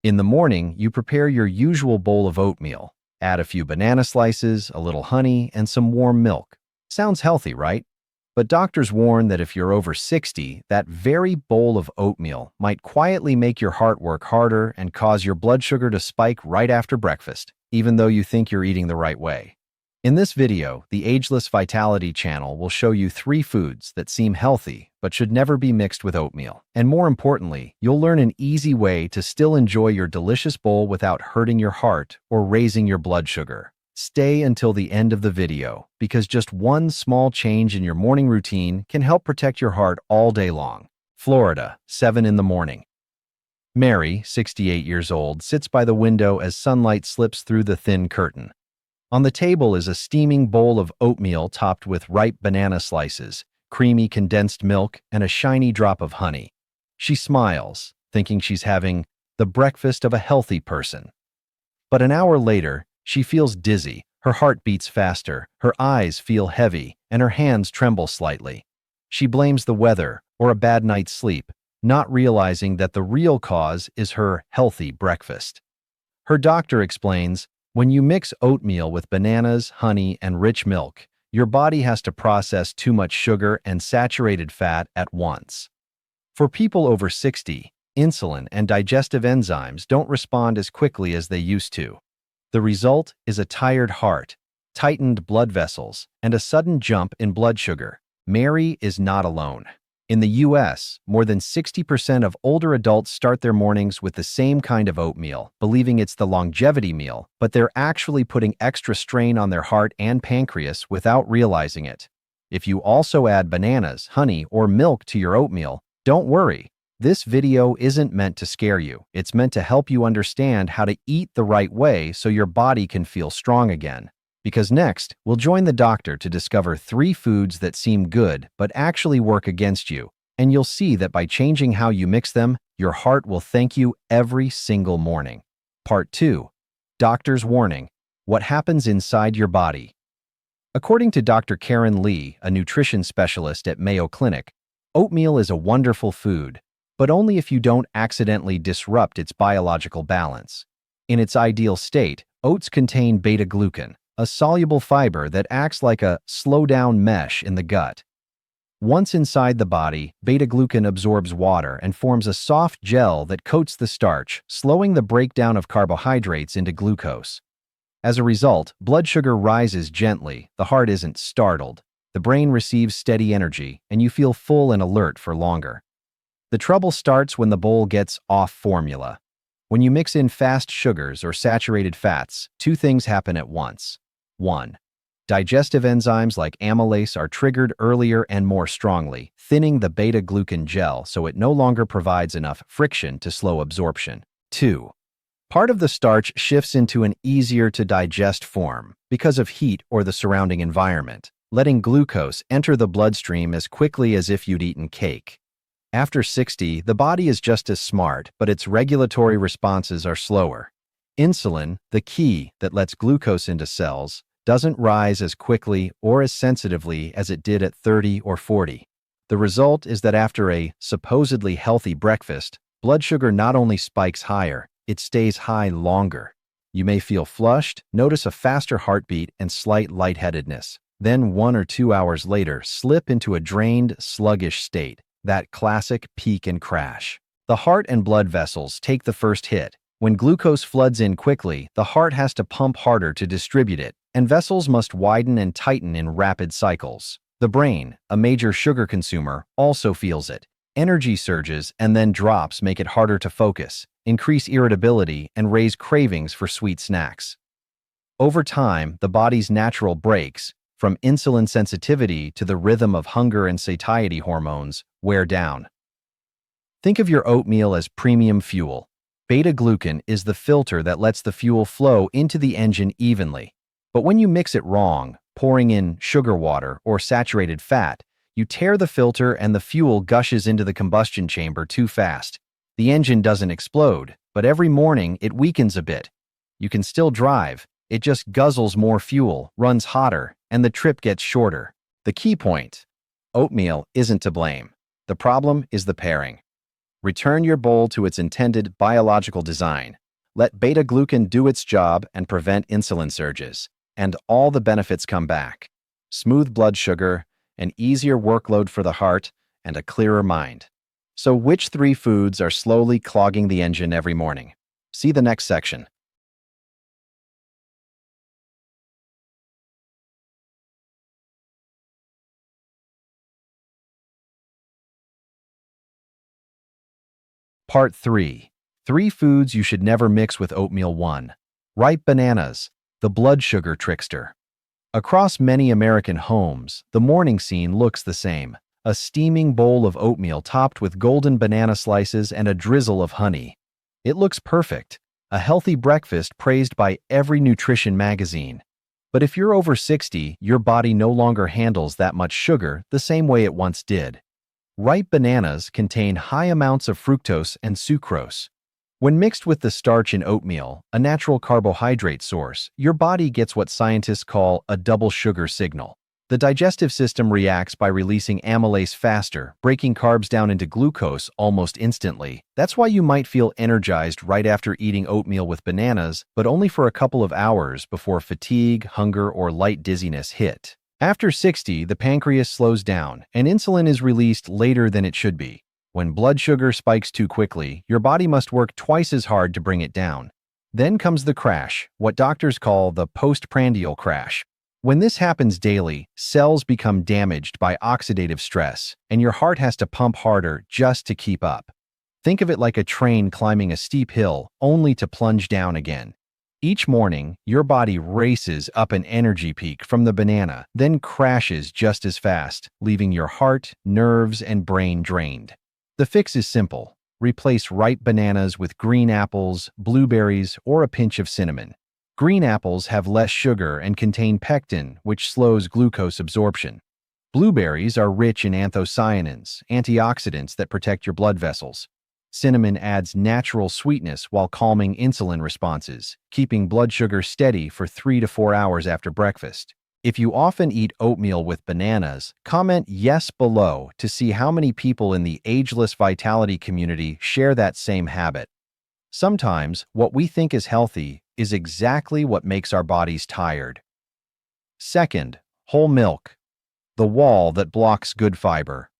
In the morning, you prepare your usual bowl of oatmeal. Add a few banana slices, a little honey, and some warm milk. Sounds healthy, right? But doctors warn that if you're over 60, that very bowl of oatmeal might quietly make your heart work harder and cause your blood sugar to spike right after breakfast, even though you think you're eating the right way. In this video, the Ageless Vitality channel will show you 3 foods that seem healthy but should never be mixed with oatmeal. And more importantly, you'll learn an easy way to still enjoy your delicious bowl without hurting your heart or raising your blood sugar. Stay until the end of the video, because just one small change in your morning routine can help protect your heart all day long. Florida, 7 in the morning. Mary, 68 years old, sits by the window as sunlight slips through the thin curtain. On the table is a steaming bowl of oatmeal topped with ripe banana slices, creamy condensed milk, and a shiny drop of honey. She smiles, thinking she's having the breakfast of a healthy person. But an hour later, she feels dizzy, her heart beats faster, her eyes feel heavy, and her hands tremble slightly. She blames the weather or a bad night's sleep, not realizing that the real cause is her healthy breakfast. Her doctor explains, when you mix oatmeal with bananas, honey, and rich milk, your body has to process too much sugar and saturated fat at once. For people over 60, insulin and digestive enzymes don't respond as quickly as they used to. The result is a tired heart, tightened blood vessels, and a sudden jump in blood sugar. Mary is not alone. In the US, more than 60% of older adults start their mornings with the same kind of oatmeal, believing it's the longevity meal, but they're actually putting extra strain on their heart and pancreas without realizing it. If you also add bananas, honey, or milk to your oatmeal, don't worry. This video isn't meant to scare you. It's meant to help you understand how to eat the right way so your body can feel strong again. Because next, we'll join the doctor to discover 3 foods that seem good but actually work against you, and you'll see that by changing how you mix them, your heart will thank you every single morning. Part 2. Doctor's Warning: What happens inside your body? According to Dr. Karen Lee, a nutrition specialist at Mayo Clinic, oatmeal is a wonderful food, but only if you don't accidentally disrupt its biological balance. In its ideal state, oats contain beta-glucan, a soluble fiber that acts like a slow-down mesh in the gut. Once inside the body, beta-glucan absorbs water and forms a soft gel that coats the starch, slowing the breakdown of carbohydrates into glucose. As a result, blood sugar rises gently, the heart isn't startled, the brain receives steady energy, and you feel full and alert for longer. The trouble starts when the bowl gets off formula. When you mix in fast sugars or saturated fats, 2 things happen at once. 1. Digestive enzymes like amylase are triggered earlier and more strongly, thinning the beta-glucan gel so it no longer provides enough friction to slow absorption. 2. Part of the starch shifts into an easier-to-digest form because of heat or the surrounding environment, letting glucose enter the bloodstream as quickly as if you'd eaten cake. After 60, the body is just as smart, but its regulatory responses are slower. Insulin, the key that lets glucose into cells, doesn't rise as quickly or as sensitively as it did at 30 or 40. The result is that after a supposedly healthy breakfast, blood sugar not only spikes higher, it stays high longer. You may feel flushed, notice a faster heartbeat, and slight lightheadedness. Then 1 or 2 hours later, slip into a drained, sluggish state, that classic peak and crash. The heart and blood vessels take the first hit. When glucose floods in quickly, the heart has to pump harder to distribute it, and vessels must widen and tighten in rapid cycles. The brain, a major sugar consumer, also feels it. Energy surges and then drops make it harder to focus, increase irritability, and raise cravings for sweet snacks. Over time, the body's natural brakes, from insulin sensitivity to the rhythm of hunger and satiety hormones, wear down. Think of your oatmeal as premium fuel. Beta-glucan is the filter that lets the fuel flow into the engine evenly. But when you mix it wrong, pouring in sugar water or saturated fat, you tear the filter and the fuel gushes into the combustion chamber too fast. The engine doesn't explode, but every morning it weakens a bit. You can still drive, it just guzzles more fuel, runs hotter, and the trip gets shorter. The key point: oatmeal isn't to blame. The problem is the pairing. Return your bowl to its intended biological design. Let beta-glucan do its job and prevent insulin surges, and all the benefits come back. Smooth blood sugar, an easier workload for the heart, and a clearer mind. So which three foods are slowly clogging the engine every morning? See the next section. Part 3. Three foods you should never mix with oatmeal. 1. Ripe bananas, the blood sugar trickster. Across many American homes, the morning scene looks the same. A steaming bowl of oatmeal topped with golden banana slices and a drizzle of honey. It looks perfect, a healthy breakfast praised by every nutrition magazine. But if you're over 60, your body no longer handles that much sugar the same way it once did. Ripe bananas contain high amounts of fructose and sucrose. When mixed with the starch in oatmeal, a natural carbohydrate source, your body gets what scientists call a double sugar signal. The digestive system reacts by releasing amylase faster, breaking carbs down into glucose almost instantly. That's why you might feel energized right after eating oatmeal with bananas, but only for a couple of hours before fatigue, hunger, or light dizziness hit. After 60, the pancreas slows down, and insulin is released later than it should be. When blood sugar spikes too quickly, your body must work twice as hard to bring it down. Then comes the crash, what doctors call the postprandial crash. When this happens daily, cells become damaged by oxidative stress, and your heart has to pump harder just to keep up. Think of it like a train climbing a steep hill, only to plunge down again. Each morning, your body races up an energy peak from the banana, then crashes just as fast, leaving your heart, nerves, and brain drained. The fix is simple. Replace ripe bananas with green apples, blueberries, or a pinch of cinnamon. Green apples have less sugar and contain pectin, which slows glucose absorption. Blueberries are rich in anthocyanins, antioxidants that protect your blood vessels. Cinnamon adds natural sweetness while calming insulin responses, keeping blood sugar steady for 3 to 4 hours after breakfast. If you often eat oatmeal with bananas, comment yes below to see how many people in the Ageless Vitality community share that same habit. Sometimes, what we think is healthy is exactly what makes our bodies tired. Second, whole milk, the wall that blocks good fiber.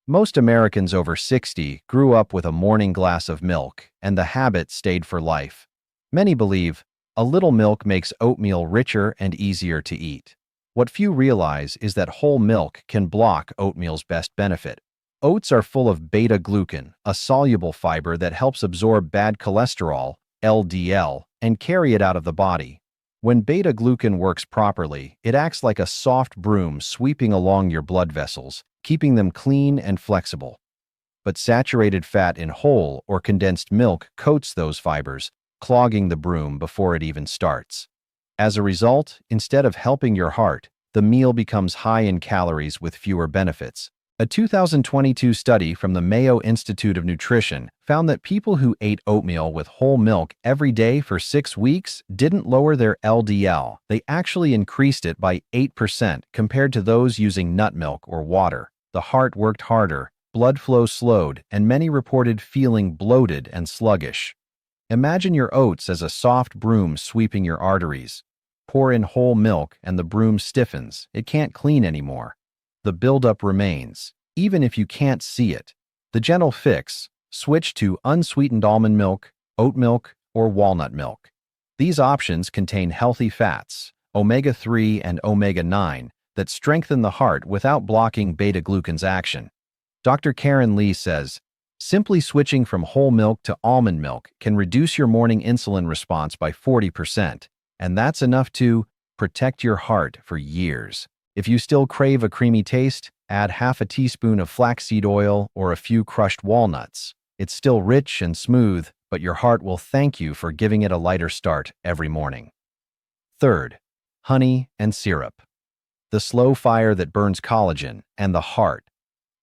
Most Americans over 60 grew up with a morning glass of milk, and the habit stayed for life. Many believe a little milk makes oatmeal richer and easier to eat. What few realize is that whole milk can block oatmeal's best benefit. Oats are full of beta-glucan, a soluble fiber that helps absorb bad cholesterol, LDL, and carry it out of the body. When beta-glucan works properly, it acts like a soft broom sweeping along your blood vessels, keeping them clean and flexible. But saturated fat in whole or condensed milk coats those fibers, clogging the broom before it even starts. As a result, instead of helping your heart, the meal becomes high in calories with fewer benefits. A 2022 study from the Mayo Institute of Nutrition found that people who ate oatmeal with whole milk every day for 6 weeks didn't lower their LDL. They actually increased it by 8% compared to those using nut milk or water. The heart worked harder, blood flow slowed, and many reported feeling bloated and sluggish. Imagine your oats as a soft broom sweeping your arteries. Pour in whole milk and the broom stiffens. It can't clean anymore. The buildup remains, even if you can't see it. The gentle fix: switch to unsweetened almond milk, oat milk, or walnut milk. These options contain healthy fats, omega-3 and omega-9, that strengthen the heart without blocking beta-glucan's action. Dr. Karen Lee says, simply switching from whole milk to almond milk can reduce your morning insulin response by 40%, and that's enough to protect your heart for years. If you still crave a creamy taste, add half a teaspoon of flaxseed oil or a few crushed walnuts. It's still rich and smooth, but your heart will thank you for giving it a lighter start every morning. Third, honey and syrup. The slow fire that burns collagen and the heart.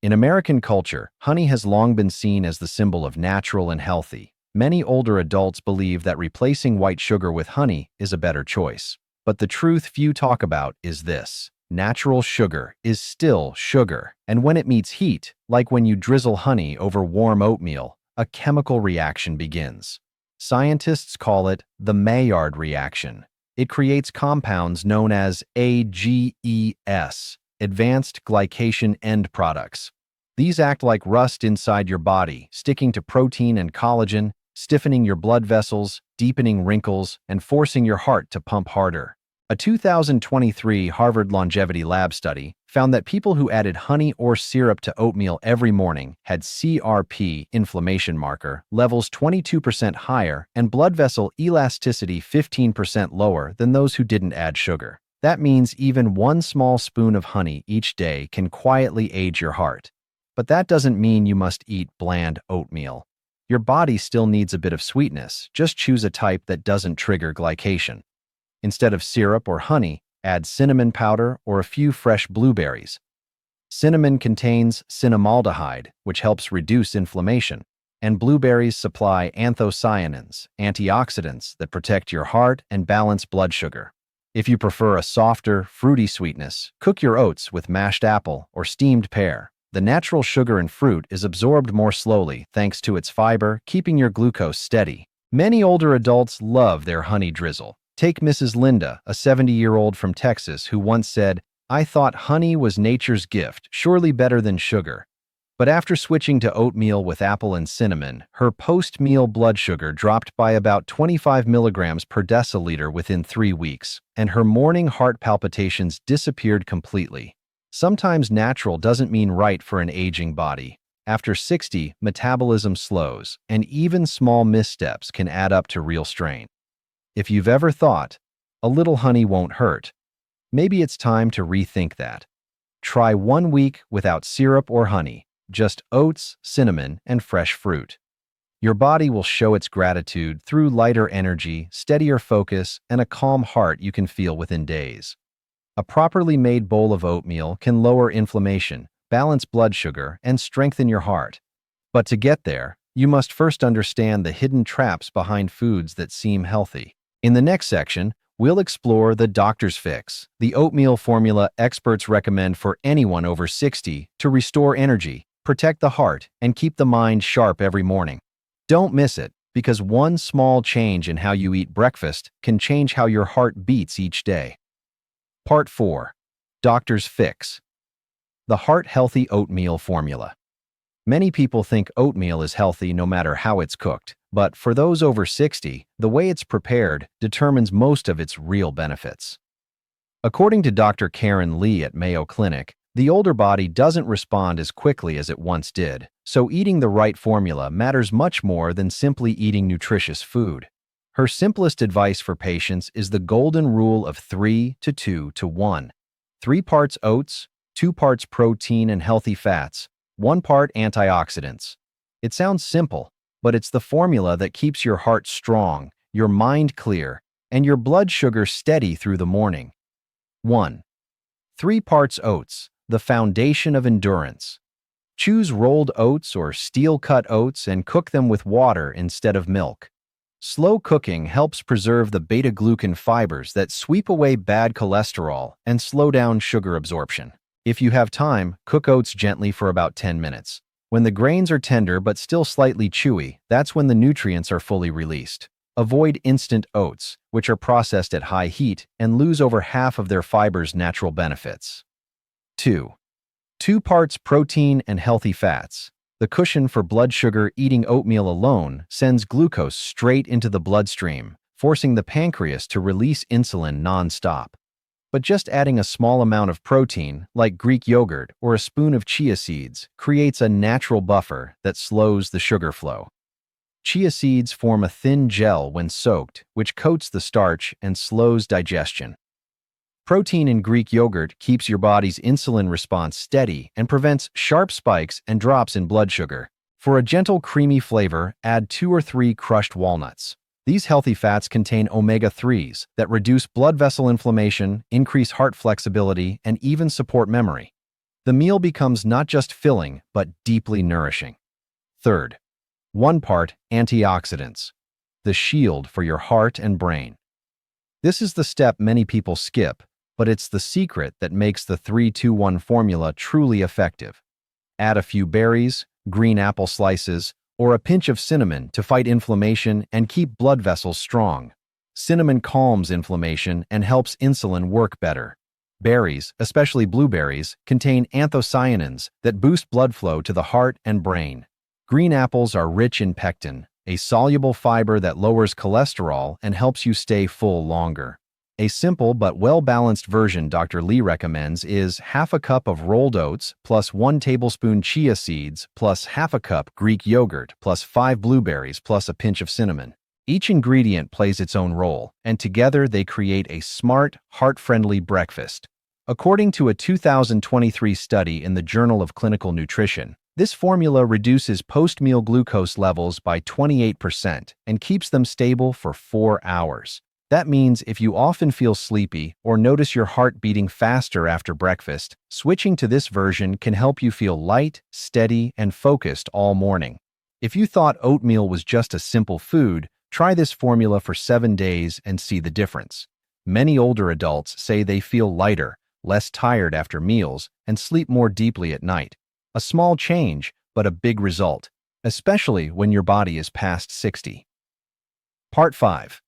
In American culture, honey has long been seen as the symbol of natural and healthy. Many older adults believe that replacing white sugar with honey is a better choice. But the truth few talk about is this: Natural sugar is still sugar, and when it meets heat, like when you drizzle honey over warm oatmeal, a chemical reaction begins. Scientists call it the Maillard reaction. It creates compounds known as AGES, advanced glycation end products. These act like rust inside your body, sticking to protein and collagen, stiffening your blood vessels, deepening wrinkles, and forcing your heart to pump harder. A 2023 Harvard Longevity Lab study found that people who added honey or syrup to oatmeal every morning had CRP inflammation marker levels 22% higher and blood vessel elasticity 15% lower than those who didn't add sugar. That means even one small spoon of honey each day can quietly aid your heart. But that doesn't mean you must eat bland oatmeal. Your body still needs a bit of sweetness, just choose a type that doesn't trigger glycation. Instead of syrup or honey, add cinnamon powder or a few fresh blueberries. Cinnamon contains cinnamaldehyde, which helps reduce inflammation, and blueberries supply anthocyanins, antioxidants that protect your heart and balance blood sugar. If you prefer a softer, fruity sweetness, cook your oats with mashed apple or steamed pear. The natural sugar in fruit is absorbed more slowly thanks to its fiber, keeping your glucose steady. Many older adults love their honey drizzle. Take Mrs. Linda, a 70-year-old from Texas, who once said, "I thought honey was nature's gift, surely better than sugar." But after switching to oatmeal with apple and cinnamon, her post-meal blood sugar dropped by about 25 milligrams per deciliter within 3 weeks, and her morning heart palpitations disappeared completely. Sometimes natural doesn't mean right for an aging body. After 60, metabolism slows, and even small missteps can add up to real strain. If you've ever thought, a little honey won't hurt, maybe it's time to rethink that. Try 1 week without syrup or honey, just oats, cinnamon, and fresh fruit. Your body will show its gratitude through lighter energy, steadier focus, and a calm heart you can feel within days. A properly made bowl of oatmeal can lower inflammation, balance blood sugar, and strengthen your heart. But to get there, you must first understand the hidden traps behind foods that seem healthy. In the next section, we'll explore the doctor's fix, the oatmeal formula experts recommend for anyone over 60 to restore energy, protect the heart, and keep the mind sharp every morning. Don't miss it, because one small change in how you eat breakfast can change how your heart beats each day. Part 4. Doctor's Fix. The heart-healthy oatmeal formula. Many people think oatmeal is healthy no matter how it's cooked, but for those over 60, the way it's prepared determines most of its real benefits. According to Dr. Karen Lee at Mayo Clinic, the older body doesn't respond as quickly as it once did, so eating the right formula matters much more than simply eating nutritious food. Her simplest advice for patients is the golden rule of 3 to 2 to 1. 3 parts oats, 2 parts protein and healthy fats, 1 part antioxidants. It sounds simple, but it's the formula that keeps your heart strong, your mind clear, and your blood sugar steady through the morning. 1. 3 parts oats, the foundation of endurance. Choose rolled oats or steel-cut oats and cook them with water instead of milk. Slow cooking helps preserve the beta-glucan fibers that sweep away bad cholesterol and slow down sugar absorption. If you have time, cook oats gently for about 10 minutes. When the grains are tender but still slightly chewy, that's when the nutrients are fully released. Avoid instant oats, which are processed at high heat and lose over half of their fiber's natural benefits. 2. 2 parts protein and healthy fats. The cushion for blood sugar eating oatmeal alone sends glucose straight into the bloodstream, forcing the pancreas to release insulin non-stop. But just adding a small amount of protein, like Greek yogurt or a spoon of chia seeds, creates a natural buffer that slows the sugar flow. Chia seeds form a thin gel when soaked, which coats the starch and slows digestion. Protein in Greek yogurt keeps your body's insulin response steady and prevents sharp spikes and drops in blood sugar. For a gentle, creamy flavor, add 2 or 3 crushed walnuts. These healthy fats contain omega-3s that reduce blood vessel inflammation, increase heart flexibility, and even support memory. The meal becomes not just filling, but deeply nourishing. 3. 1 part antioxidants, the shield for your heart and brain. This is the step many people skip, but it's the secret that makes the 3-2-1 formula truly effective. Add a few berries, green apple slices, or a pinch of cinnamon to fight inflammation and keep blood vessels strong. Cinnamon calms inflammation and helps insulin work better. Berries, especially blueberries, contain anthocyanins that boost blood flow to the heart and brain. Green apples are rich in pectin, a soluble fiber that lowers cholesterol and helps you stay full longer. A simple but well-balanced version Dr. Lee recommends is half a cup of rolled oats plus 1 tablespoon chia seeds plus half a cup Greek yogurt plus 5 blueberries plus a pinch of cinnamon. Each ingredient plays its own role, and together they create a smart, heart-friendly breakfast. According to a 2023 study in the Journal of Clinical Nutrition, this formula reduces post-meal glucose levels by 28% and keeps them stable for 4 hours. That means if you often feel sleepy or notice your heart beating faster after breakfast, switching to this version can help you feel light, steady, and focused all morning. If you thought oatmeal was just a simple food, try this formula for 7 days and see the difference. Many older adults say they feel lighter, less tired after meals, and sleep more deeply at night. A small change, but a big result, especially when your body is past 60. Part 5.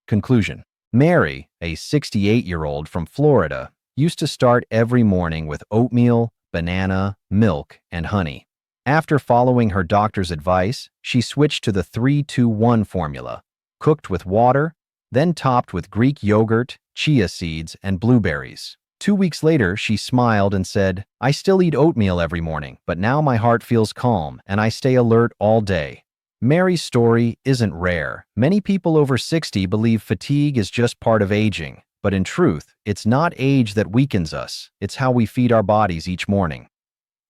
Conclusion. Mary, a 68-year-old from Florida, used to start every morning with oatmeal, banana, milk, and honey. After following her doctor's advice, she switched to the 3-2-1 formula, cooked with water, then topped with Greek yogurt, chia seeds, and blueberries. 2 weeks later, she smiled and said, "I still eat oatmeal every morning, but now my heart feels calm and I stay alert all day." Mary's story isn't rare. Many people over 60 believe fatigue is just part of aging, but in truth, it's not age that weakens us, it's how we feed our bodies each morning.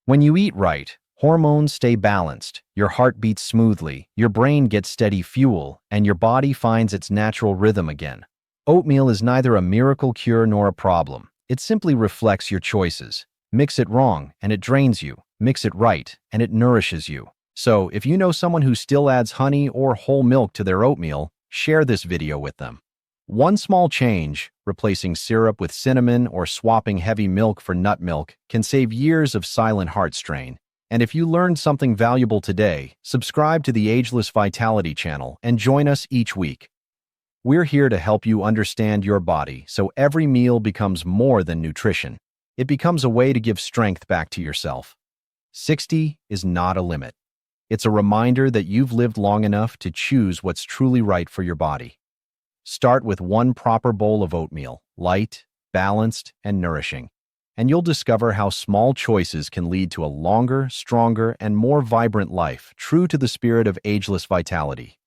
When you eat right, hormones stay balanced, your heart beats smoothly, your brain gets steady fuel, and your body finds its natural rhythm again. Oatmeal is neither a miracle cure nor a problem. It simply reflects your choices. Mix it wrong, and it drains you. Mix it right, and it nourishes you. So, if you know someone who still adds honey or whole milk to their oatmeal, share this video with them. One small change, replacing syrup with cinnamon or swapping heavy milk for nut milk, can save years of silent heart strain. And if you learned something valuable today, subscribe to the Ageless Vitality channel and join us each week. We're here to help you understand your body so every meal becomes more than nutrition. It becomes a way to give strength back to yourself. 60 is not a limit. It's a reminder that you've lived long enough to choose what's truly right for your body. Start with one proper bowl of oatmeal, light, balanced, and nourishing, and you'll discover how small choices can lead to a longer, stronger, and more vibrant life, true to the spirit of ageless vitality.